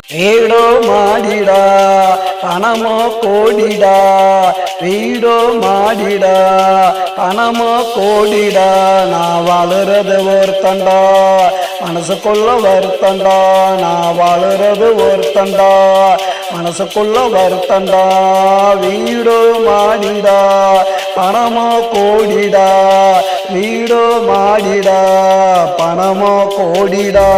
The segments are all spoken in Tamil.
வீடோ மாடிடா பணமோ கோடிடா, வீடோ மாடிடா பணமோ கோடிடா. நான் வாழுறது ஒருத்தண்டா, மனசுக்குள்ள வருத்தண்டா. நான் வாழுறது ஒருத்தண்டா, மனசுக்குள்ள வருத்தண்டா. வீடோ மாடிடா பணமோ கோடிடா, வீடோ மாடிடா பணமோ கோடிடா.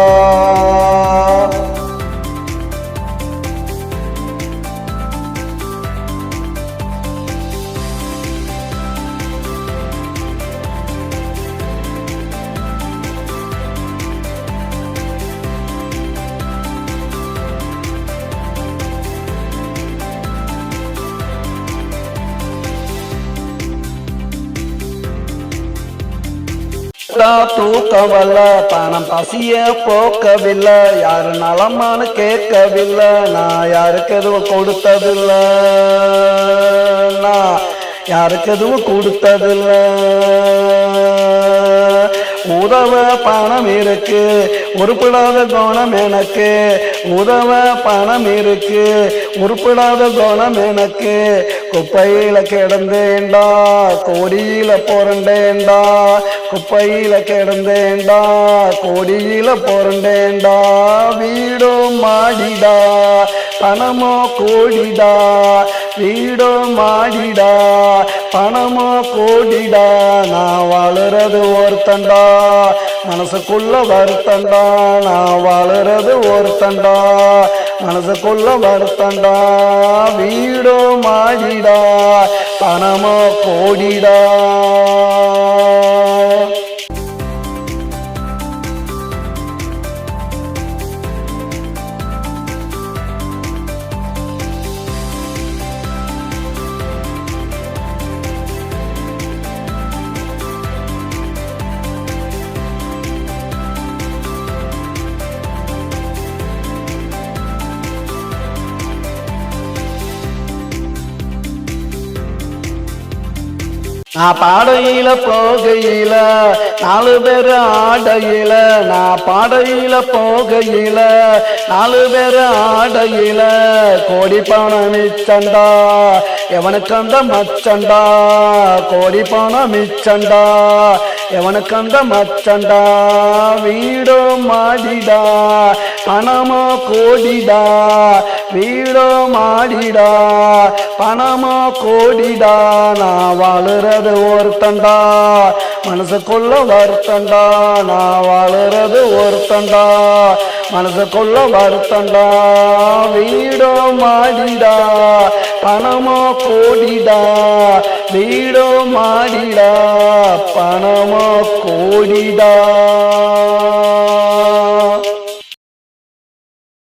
தூக்கவில்லை, பணம் பசிய போக்கவில்லை, யாரு நலமானு கேட்கவில்லை. நான் யாருக்கு எதுவும் கொடுத்ததில்லை, நான் யாருக்கு எதுவும் கொடுத்ததில்லை. உதவ பணம் இருக்கு, உருப்படாத குணம் எனக்கு. உதவ பணம் இருக்கு, உருப்படாத குணம் எனக்கு. குப்பையில கிடந்தேண்டா, கோடியில புரண்டேண்டா. குப்பையில கிடந்தேண்டா, கோடியில புரண்டேண்டா. வீடோ மாடிடா பணமோ கோடிடா, வீடோ மாடிடா பணமோ கோடிடா. நான் வாழுறது ஒருத்தண்டா, மனசுக்குள்ள வருத்தண்டா. நான் வாழுறது ஒருத்தண்டா, மனசுக்குள்ள வருத்தண்டா. வீடோ மாடிடா பணமோ கோடிடா. நான் பாடையில போகையில 4 பேர் ஆடையில, நான் பாடையில போகையில 4 பேர் ஆடையில. கோடி பணம் மிச்சண்டா, எவனுக்கு அந்த மச்சண்டா. கோடி பணம் மிச்சண்டா, எவனுக்கு அந்த மச்சண்டா. வீடோ மாடிடா பணமோ கோடிடா, வீடோ மாடிடா பணமோ கோடிடா. நான் வாழுறது ஒருத்தண்டா, மனசுக்குள்ள வருத்தண்டா. நான் வாழுறது ஒருத்தண்டா, மனசுக்குள்ள வருத்தண்டா. வீடோ மாடிடா பணமோ கோடிடா, வீடோ மாடிடா பணமோ கோடிடா.